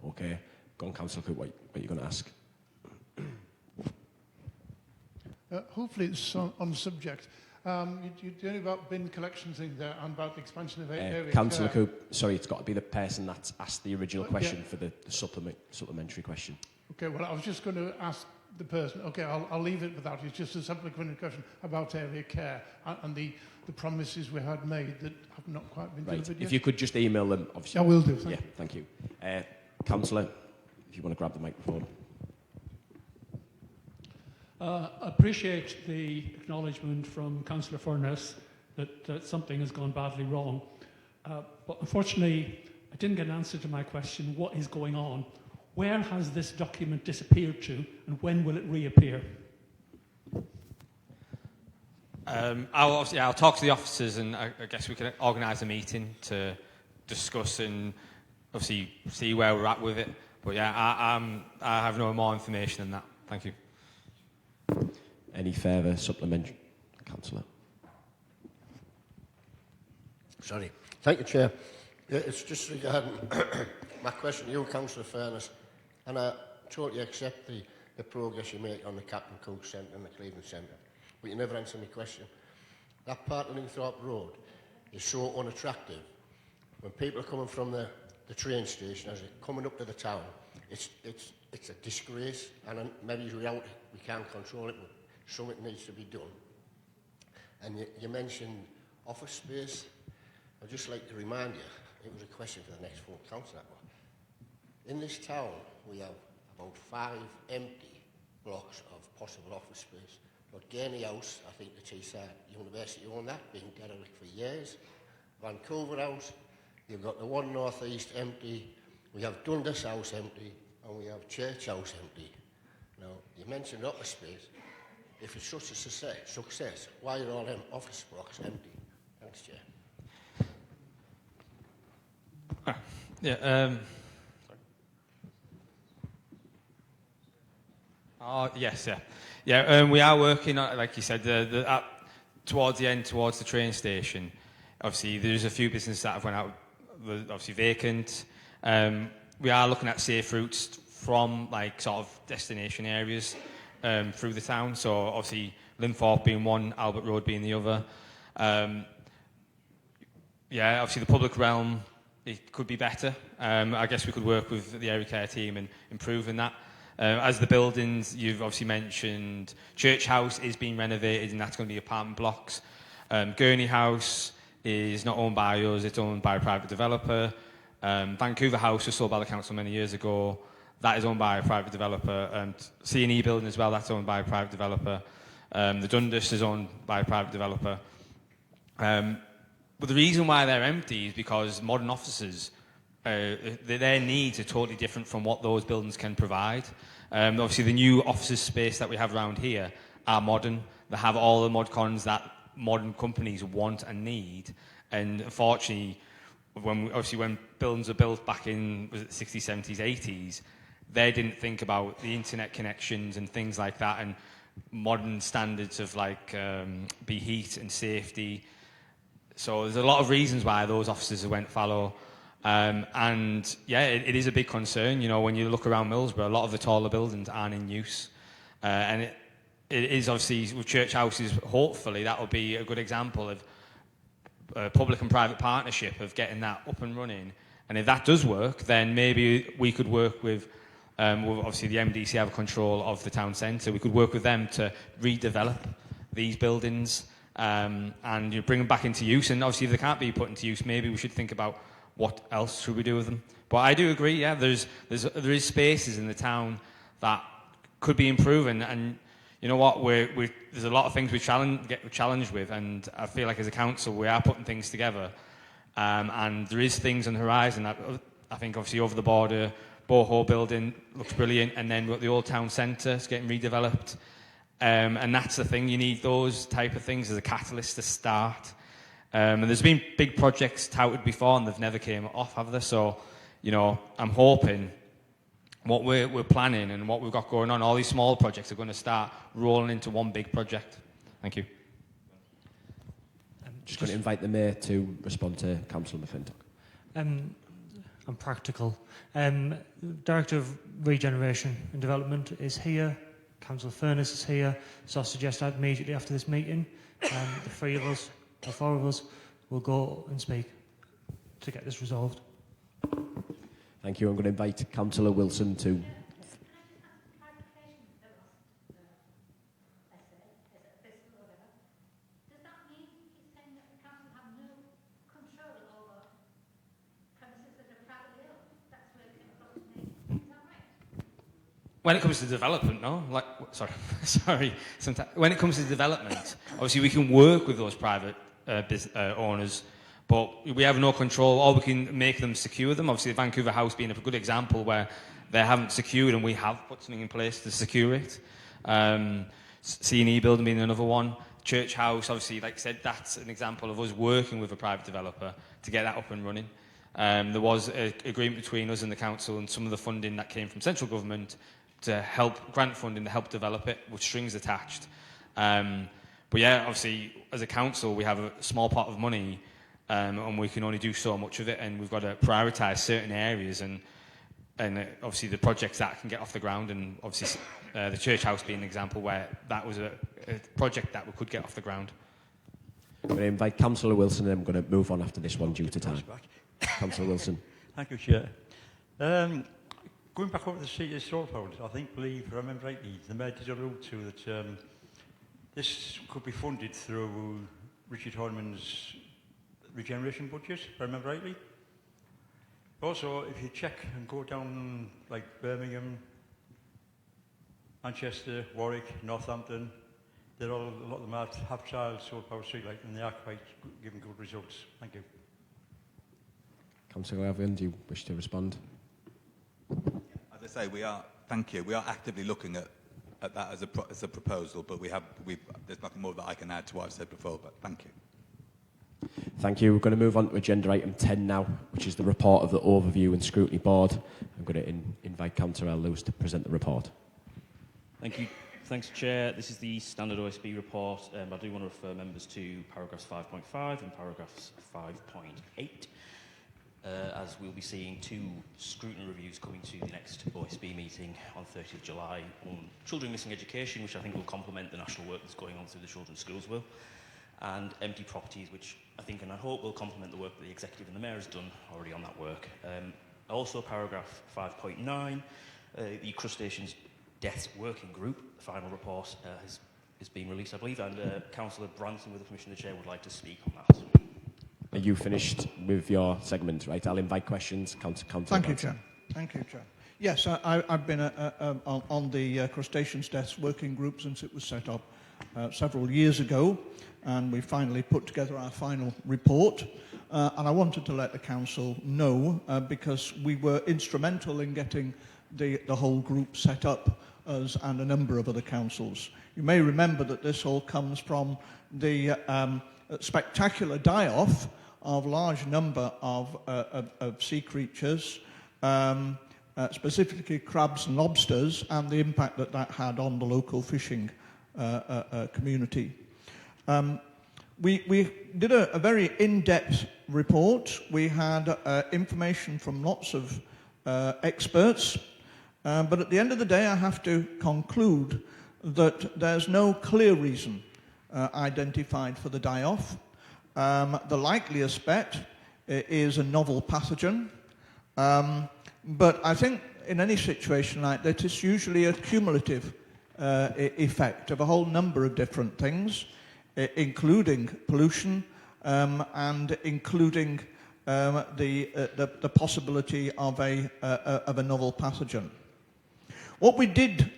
Okay. Go on, Councillor Cook, what are you going to ask? Hopefully it's on the subject. You're doing about bin collection thing there and about the expansion of area. Councillor Cook, sorry, it's got to be the person that's asked the original question for the supplementary question. Okay, well, I was just going to ask the person. Okay, I'll leave it without. It's just a supplementary question about area care and the promises we had made that have not quite been delivered yet. If you could just email them, obviously. I will do. Thank you. Councillor, if you want to grab the microphone. Appreciate the acknowledgement from Councillor Furness that something has gone badly wrong. But unfortunately, I didn't get an answer to my question, what is going on? Where has this document disappeared to, and when will it reappear? I'll talk to the officers, and I guess we can organise a meeting to discuss and obviously see where we're at with it. But yeah, I have no more information than that. Thank you. Any further supplementary? Councillor. Sorry. Thank you, Chair. It's just regarding my question to you, Councillor Furness, and I totally accept the progress you make on the Captain Cook Centre and the Cleveland Centre, but you never answer my question. That part of Linthorpe Road is so unattractive. When people are coming from the train station, as they're coming up to the town, it's a disgrace, and maybe we can't control it, but something needs to be done. And you mentioned office space. I'd just like to remind you, it was a question for the next full council. In this town, we have about 5 empty blocks of possible office space. But Gurney House, I think the chief said, University owned that, been derelict for years. Vancouver House, you've got the one North East empty, we have Dundas House empty, and we have Church House empty. Now, you mentioned office space. If it's such a success, why are all them office blocks empty? Thanks, Chair. Yeah. Oh, yes, yeah. Yeah, we are working on, like you said, towards the end, towards the train station. Obviously, there's a few businesses that have went out, obviously vacant. We are looking at safe routes from, like, sort of destination areas through the town. So, obviously, Linthorpe being one, Albert Road being the other. Yeah, obviously, the public realm, it could be better. I guess we could work with the area care team and improving that. As the buildings, you've obviously mentioned, Church House is being renovated and that's going to be apartment blocks. Gurney House is not owned by us, it's owned by a private developer. Vancouver House was sold by the council many years ago. That is owned by a private developer. C&E building as well, that's owned by a private developer. The Dundas is owned by a private developer. But the reason why they're empty is because modern offices, their needs are totally different from what those buildings can provide. Obviously, the new offices space that we have around here are modern. They have all the mod cons that modern companies want and need. And unfortunately, when buildings were built back in was it 60s, 70s, 80s, they didn't think about the internet connections and things like that, and modern standards of like be heat and safety. So there's a lot of reasons why those offices went fallow. And yeah, it is a big concern. You know, when you look around Middlesbrough, a lot of the taller buildings aren't in use. And it is obviously, with church houses, hopefully that will be a good example of public and private partnership of getting that up and running. And if that does work, then maybe we could work with obviously the MDC have control of the town centre. We could work with them to redevelop these buildings and bring them back into use. And obviously if they can't be put into use, maybe we should think about what else should we do with them. But I do agree, yeah, there is spaces in the town that could be improving, and you know what, there's a lot of things we get challenged with, and I feel like as a council we are putting things together, and there is things on the horizon. I think obviously over the border, Boho building looks brilliant, and then we've got the old town centre, it's getting redeveloped, and that's the thing, you need those type of things as a catalyst to start. And there's been big projects touted before and they've never came off, have they? So, you know, I'm hoping what we're planning and what we've got going on, all these small projects are going to start rolling into one big project. Thank you. Just going to invite the Mayor to respond to Councillor McClintock. I'm practical. Director of Regeneration and Development is here. Councillor Furness is here. So I suggest that immediately after this meeting, the three of us, the four of us, will go and speak to get this resolved. Thank you. I'm going to invite Councillor Wilson to... When it comes to development, no? Sorry. When it comes to development, obviously we can work with those private owners, but we have no control, or we can make them secure them. Obviously, the Vancouver House being a good example where they haven't secured, and we have put something in place to secure it. C&E building being another one. Church House, obviously, like I said, that's an example of us working with a private developer to get that up and running. There was an agreement between us and the council and some of the funding that came from central government to help, grant funding to help develop it, with strings attached. But yeah, obviously, as a council, we have a small pot of money, and we can only do so much of it, and we've got to prioritise certain areas, and obviously the projects that can get off the ground, and obviously the Church House being an example where that was a project that we could get off the ground. I'm going to invite Councillor Wilson, and I'm going to move on after this one due to time. Councillor Wilson. Thank you, Chair. Going back over the City of Saltpond, I believe, if I remember rightly, the Mayor did allude to that This could be funded through Richard Horniman's regeneration budget, if I remember rightly. Also, if you check and go down like Birmingham, Manchester, Warwick, Northampton, they're all, a lot of them have child solar power streetlight, and they are quite giving good results. Thank you. Councillor Evan, do you wish to respond? As I say, we are. Thank you. We are actively looking at that as a proposal, but there's nothing more that I can add to what I've said before. But thank you. Thank you. We're going to move on to agenda item 10 now, which is the report of the Overview and Scrutiny Board. I'm going to invite Councillor Lewis to present the report. Thank you. Thanks, Chair. This is the standard OSB report. I do want to refer members to paragraphs 5.5 and paragraphs 5.8. As we'll be seeing 2 scrutiny reviews coming to the next OSB meeting on 30th of July on children missing education, which I think will complement the national work that's going on through the Children's Schools Will, and empty properties, which I think and I hope will complement the work that the Executive and the Mayor has done already on that work. Also, paragraph 5.9, the Crustaceans Deaths Working Group, the final report has been released, I believe, and Councillor Branson, with the permission of the Chair, would like to speak on that. Are you finished with your segment? Right, I'll invite questions. Councillor Thank you, Chair. Thank you, Chair. Yes, I've been on the Crustaceans Deaths Working Group since it was set up several years ago, and we finally put together our final report. And I wanted to let the Council know, because we were instrumental in getting the whole group set up, as and a number of other councils. You may remember that this all comes from the spectacular die-off of large number of sea creatures, specifically crabs and lobsters, and the impact that that had on the local fishing community. We did a very in-depth report. We had information from lots of experts, but at the end of the day I have to conclude that there's no clear reason identified for the die-off. The likeliest bet is a novel pathogen, but I think in any situation like that it's usually a cumulative effect of a whole number of different things, including pollution and including the possibility of a novel pathogen. What we did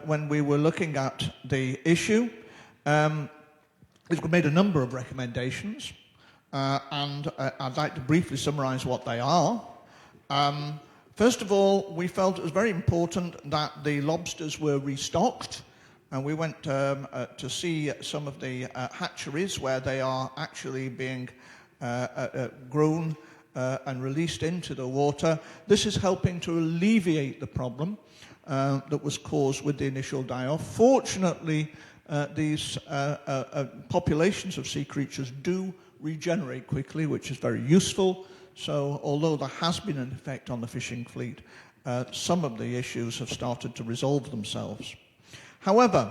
when we were looking at the issue is we made a number of recommendations, and I'd like to briefly summarise what they are. First of all, we felt it was very important that the lobsters were restocked, and we went to see some of the hatcheries where they are actually being grown and released into the water. This is helping to alleviate the problem that was caused with the initial die-off. Fortunately, these populations of sea creatures do regenerate quickly, which is very useful. So although there has been an effect on the fishing fleet, some of the issues have started to resolve themselves. However,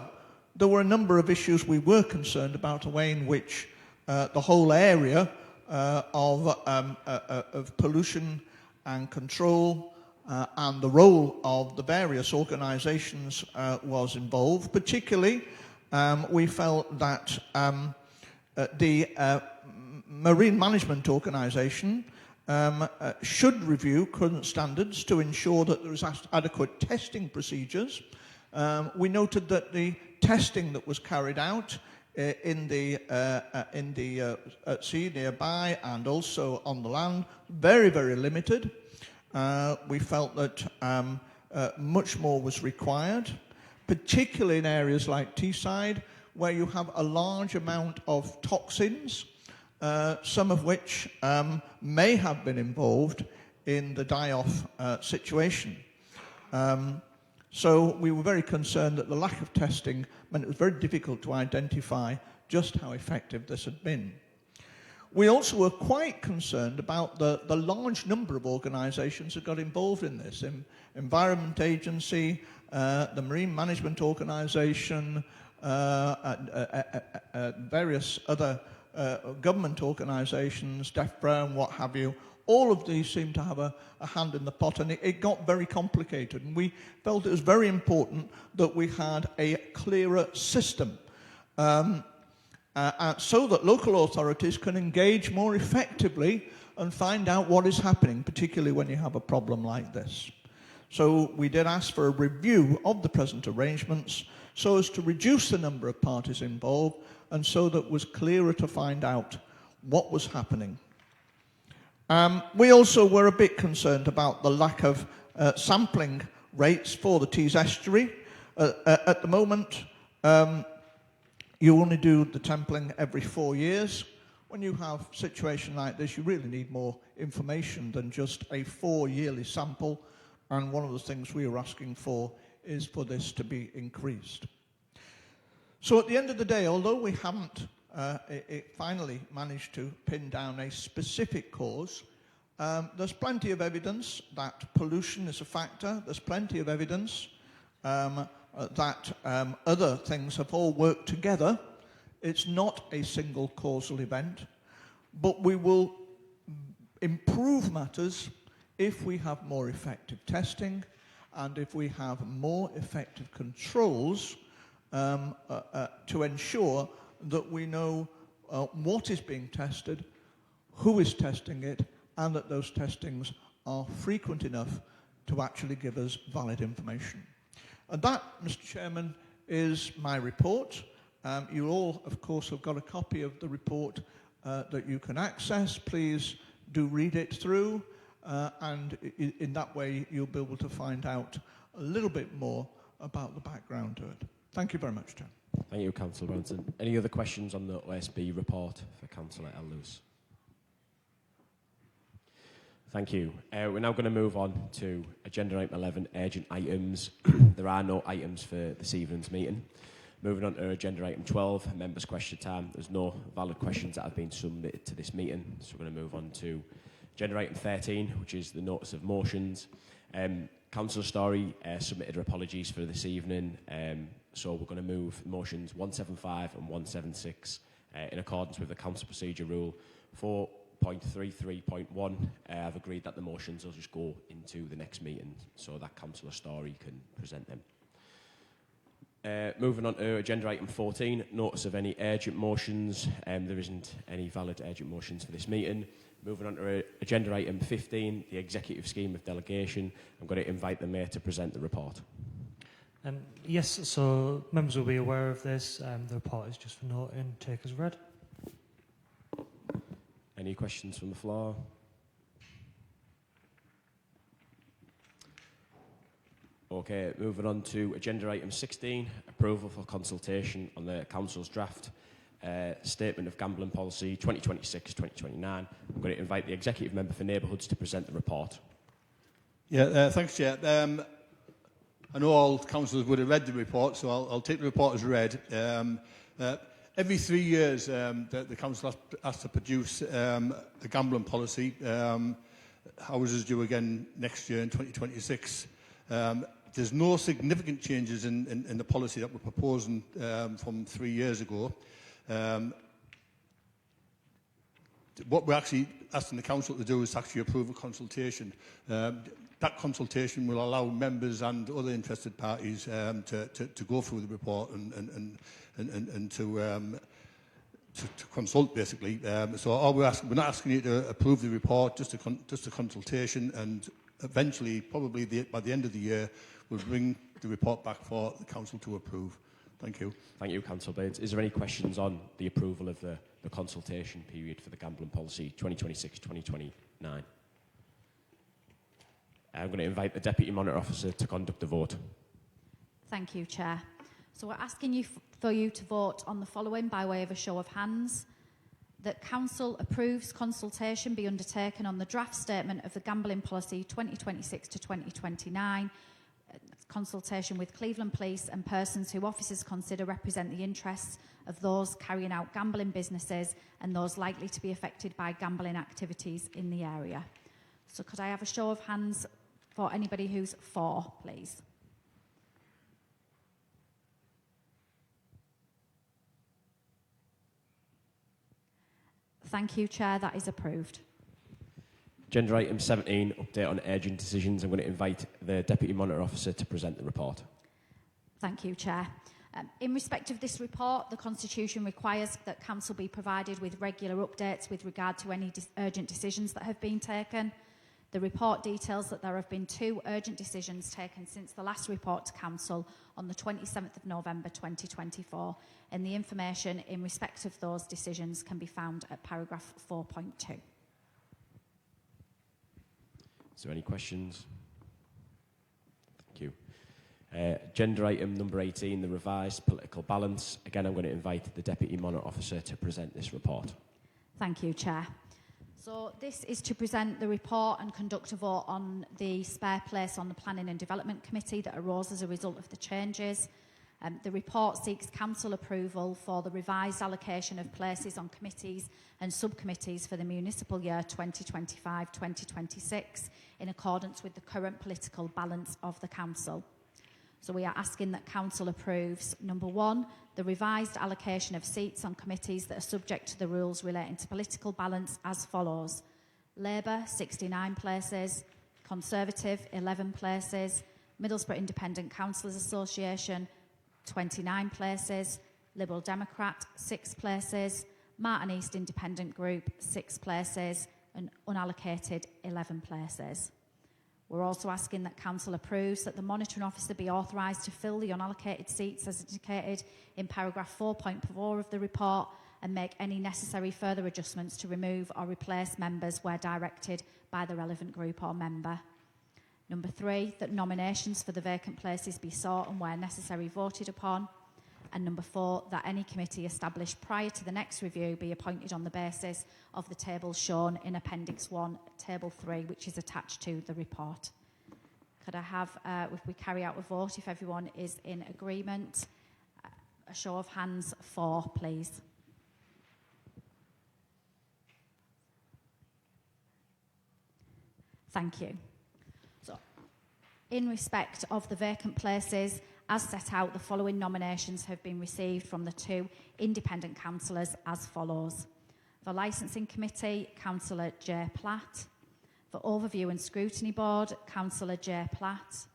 there were a number of issues we were concerned about, the way in which the whole area of pollution and control and the role of the various organisations was involved. Particularly, we felt that the Marine Management Organisation should review current standards to ensure that there is adequate testing procedures. We noted that the testing that was carried out in the sea nearby and also on the land, very, very limited. We felt that much more was required, particularly in areas like Teesside, where you have a large amount of toxins, some of which may have been involved in the die-off situation. So we were very concerned that the lack of testing meant it was very difficult to identify just how effective this had been. We also were quite concerned about the large number of organisations that got involved in this. Environment Agency, the Marine Management Organisation, various other government organisations, DEFRA and what have you. All of these seem to have a hand in the pot, and it got very complicated. And we felt it was very important that we had a clearer system. so that local authorities can engage more effectively and find out what is happening, particularly when you have a problem like this. So we did ask for a review of the present arrangements so as to reduce the number of parties involved and so that it was clearer to find out what was happening. We also were a bit concerned about the lack of sampling rates for the Tees estuary. At the moment, you only do the sampling every 4 years. When you have a situation like this, you really need more information than just a 4-yearly sample, and one of the things we are asking for is for this to be increased. So at the end of the day, although we haven't finally managed to pin down a specific cause, there's plenty of evidence that pollution is a factor. There's plenty of evidence that other things have all worked together. It's not a single causal event, but we will improve matters if we have more effective testing and if we have more effective controls to ensure that we know what is being tested, who is testing it, and that those testings are frequent enough to actually give us valid information. And that, Mr. Chairman, is my report. You all, of course, have got a copy of the report that you can access. Please do read it through, and in that way you'll be able to find out a little bit more about the background to it. Thank you very much, Chair. Thank you, Councillor Brownson. Any other questions on the OSB report for Councillor Lewis? Thank you. We're now going to move on to Agenda Item 11, urgent items. There are no items for this evening's meeting. Moving on to Agenda Item 12, members' question time. There's no valid questions that have been submitted to this meeting, so we're going to move on to Agenda Item 13, which is the notice of motions. Councillor Story submitted her apologies for this evening, so we're going to move motions 175 and 176 in accordance with the Council Procedure Rule 4.33.1. I've agreed that the motions will just go into the next meeting so that Councillor Story can present them. Moving on to Agenda Item 14, notice of any urgent motions. There isn't any valid urgent motions for this meeting. Moving on to Agenda Item 15, the Executive Scheme of Delegation. I'm going to invite the Mayor to present the report. Yes, so members will be aware of this. The report is just for note and take as read. Any questions from the floor? Okay, moving on to Agenda Item 16, approval for consultation on the Council's draft Statement of Gambling Policy 2026-2029. I'm going to invite the Executive Member for Neighbourhoods to present the report. Yeah, thanks, Chair. I know all councillors would have read the report, so I'll take the report as read. Every 3 years, the council has to produce a gambling policy. Ours is due again next year in 2026. There's no significant changes in the policy that we're proposing from 3 years ago. What we're actually asking the council to do is actually approve a consultation. That consultation will allow members and other interested parties to go through the report and to consult, basically. So all we're not asking you to approve the report, just a consultation, and eventually, probably by the end of the year, we'll bring the report back for the council to approve. Thank you. Thank you, Councillor Bates. Is there any questions on the approval of the consultation period for the gambling policy 2026-2029? I'm going to invite the Deputy Monitor Officer to conduct the vote. Thank you, Chair. So we're asking for you to vote on the following by way of a show of hands. That Council approves consultation be undertaken on the draft statement of the gambling policy 2026-2029, consultation with Cleveland Police and persons who officers consider represent the interests of those carrying out gambling businesses and those likely to be affected by gambling activities in the area. So could I have a show of hands for anybody who's for, please? Thank you, Chair. That is approved. Agenda Item 17, update on urgent decisions. I'm going to invite the Deputy Monitor Officer to present the report. Thank you, Chair. In respect of this report, the Constitution requires that Council be provided with regular updates with regard to any urgent decisions that have been taken. The report details that there have been 2 urgent decisions taken since the last report to Council on the 27th of November 2024, and the information in respect of those decisions can be found at paragraph 4.2. Is there any questions? Thank you. Agenda item number 18, the revised political balance. Again, I'm going to invite the Deputy Monarch Officer to present this report. Thank you, Chair. So this is to present the report and conduct a vote on the spare place on the Planning and Development Committee that arose as a result of the changes. The report seeks Council approval for the revised allocation of places on committees and subcommittees for the municipal year 2025-2026 in accordance with the current political balance of the Council. So we are asking that Council approves, number 1, the revised allocation of seats on committees that are subject to the rules relating to political balance as follows. Labour, 69 places. Conservative, 11 places. Middlesbrough Independent Councillors Association, 29 places. Liberal Democrat, 6 places. Martin East Independent Group, 6 places. And unallocated, 11 places. We're also asking that Council approves that the Monitoring Officer be authorised to fill the unallocated seats as indicated in paragraph 4.4 of the report and make any necessary further adjustments to remove or replace members where directed by the relevant group or member. Number 3, that nominations for the vacant places be sought and where necessary voted upon. And number 4, that any committee established prior to the next review be appointed on the basis of the tables shown in Appendix 1, Table 3, which is attached to the report. Could I have, if we carry out a vote, if everyone is in agreement, a show of hands for, please. Thank you. So, in respect of the vacant places, as set out, the following nominations have been received from the 2 independent councillors as follows. For Licensing Committee, Councillor J. Platt. For Overview and Scrutiny Board, Councillor J. Platt.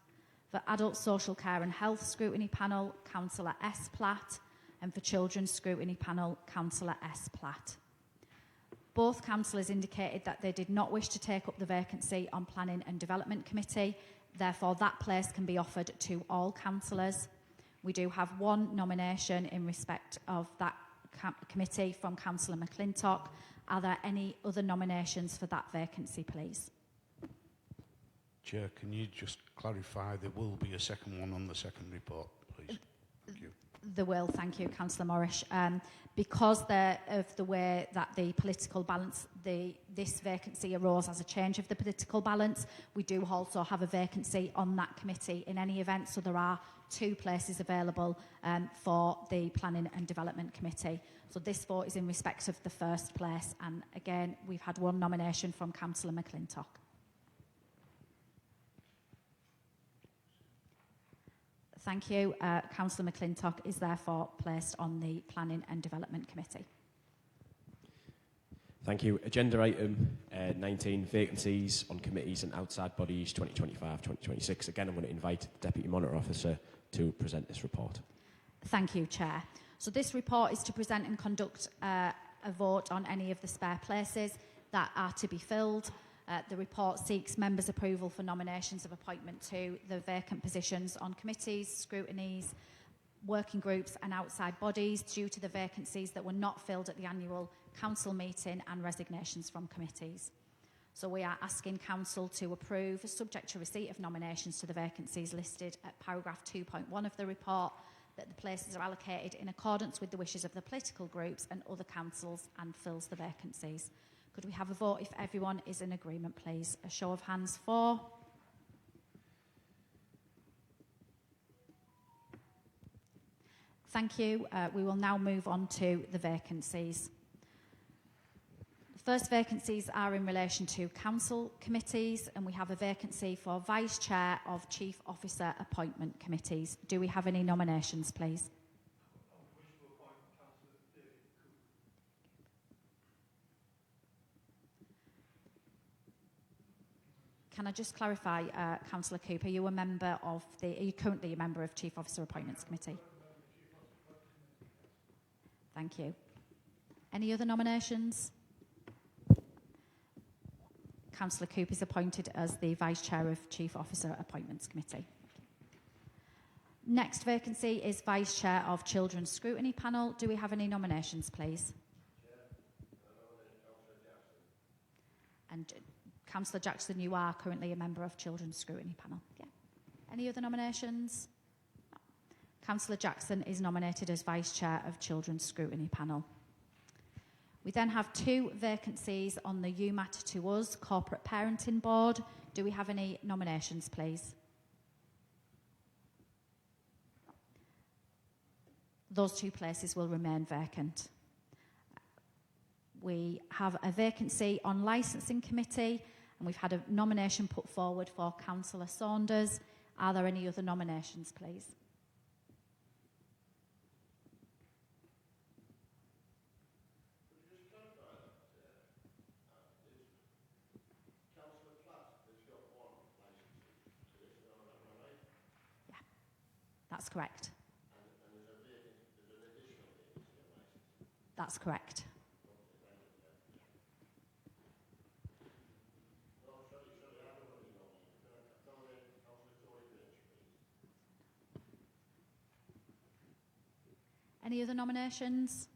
For Adult Social Care and Health Scrutiny Panel, Councillor S. Platt. And for Children's Scrutiny Panel, Councillor S. Platt. Both councillors indicated that they did not wish to take up the vacancy on Planning and Development Committee. Therefore, that place can be offered to all councillors. We do have 1 nomination in respect of that committee from Councillor McClintock. Are there any other nominations for that vacancy, please? Chair, can you just clarify there will be a second one on the second report, please? Thank you. There will, thank you, Councillor Morrish. Because of the way that the political balance, this vacancy arose as a change of the political balance, we do also have a vacancy on that committee in any event, so there are 2 places available for the Planning and Development Committee. So this vote is in respect of the first place, and again, we've had 1 nomination from Councillor McClintock. Thank you. Councillor McClintock is therefore placed on the Planning and Development Committee. Thank you. Agenda item 19, vacancies on committees and outside bodies 2025-2026. Again, I'm going to invite the Deputy Monitor Officer to present this report. Thank you, Chair. So this report is to present and conduct a vote on any of the spare places that are to be filled. The report seeks members' approval for nominations of appointment to the vacant positions on committees, scrutinies, working groups and outside bodies due to the vacancies that were not filled at the annual council meeting and resignations from committees. So we are asking Council to approve, subject to receipt of nominations to the vacancies listed at paragraph 2.1 of the report, that the places are allocated in accordance with the wishes of the political groups and other councils and fills the vacancies. Could we have a vote if everyone is in agreement, please? A show of hands for. Thank you. We will now move on to the vacancies. The first vacancies are in relation to council committees, and we have a vacancy for Vice Chair of Chief Officer Appointment Committees. Do we have any nominations, please? Can I just clarify, Councillor Cooper, are you currently a member of Chief Officer Appointments Committee? Thank you. Any other nominations? Councillor Cooper is appointed as the Vice Chair of Chief Officer Appointments Committee. Next vacancy is Vice Chair of Children's Scrutiny Panel. Do we have any nominations, please? And Councillor Jackson, you are currently a member of Children's Scrutiny Panel. Yeah. Any other nominations? No. Councillor Jackson is nominated as Vice Chair of Children's Scrutiny Panel. We then have 2 vacancies on the You Matter to Us Corporate Parenting Board. Do we have any nominations, please? Those 2 places will remain vacant. We have a vacancy on Licensing Committee, and we've had a nomination put forward for Councillor Saunders. Are there any other nominations, please? That's correct. That's correct. Any other nominations?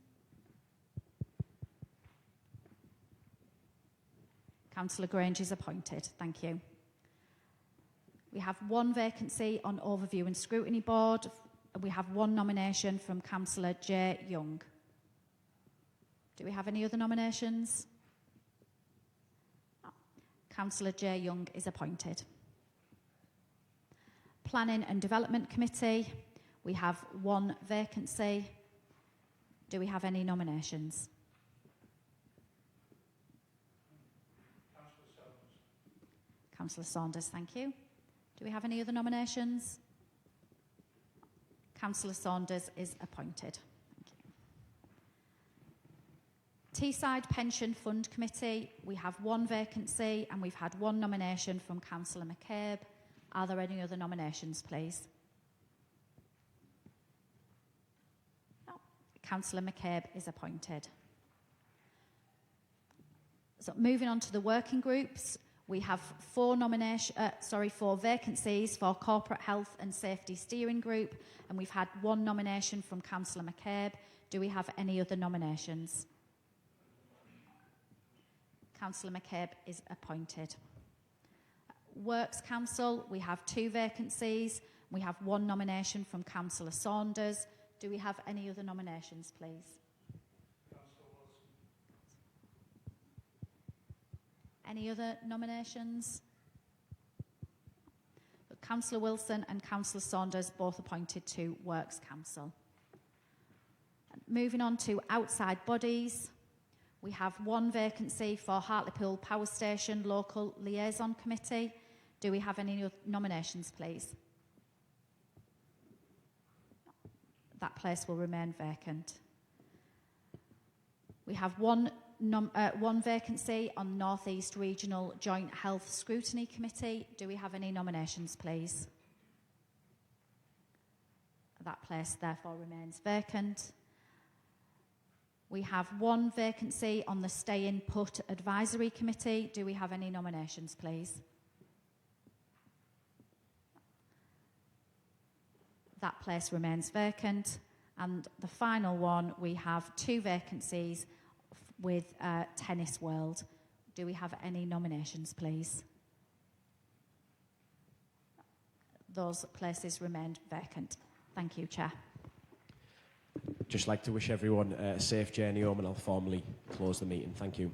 Councillor Grange is appointed. Thank you. We have 1 vacancy on Overview and Scrutiny Board. We have 1 nomination from Councillor J. Young. Do we have any other nominations? No. Councillor J. Young is appointed. Planning and Development Committee. We have 1 vacancy. Do we have any nominations? Councillor Saunders, thank you. Do we have any other nominations? Councillor Saunders is appointed. Thank you. Teesside Pension Fund Committee, we have 1 vacancy and we've had 1 nomination from Councillor McCabe. Are there any other nominations, please? No. Councillor McCabe is appointed. So moving on to the working groups, we have 4 vacancies for Corporate Health and Safety Steering Group, and we've had 1 nomination from Councillor McCabe. Do we have any other nominations? Councillor McCabe is appointed. Works Council, we have 2 vacancies. We have 1 nomination from Councillor Saunders. Do we have any other nominations, please? Any other nominations? Councillor Wilson and Councillor Saunders both appointed to Works Council. Moving on to outside bodies, we have 1 vacancy for Hartlepool Power Station Local Liaison Committee. Do we have any nominations, please? That place will remain vacant. We have 1 vacancy on North East Regional Joint Health Scrutiny Committee. Do we have any nominations, please? That place therefore remains vacant. We have 1 vacancy on the Stay In Put Advisory Committee. Do we have any nominations, please? That place remains vacant. And the final one, we have 2 vacancies with Tennis World. Do we have any nominations, please? Those places remain vacant. Thank you, Chair. Just like to wish everyone a safe journey home, and I'll formally close the meeting. Thank you.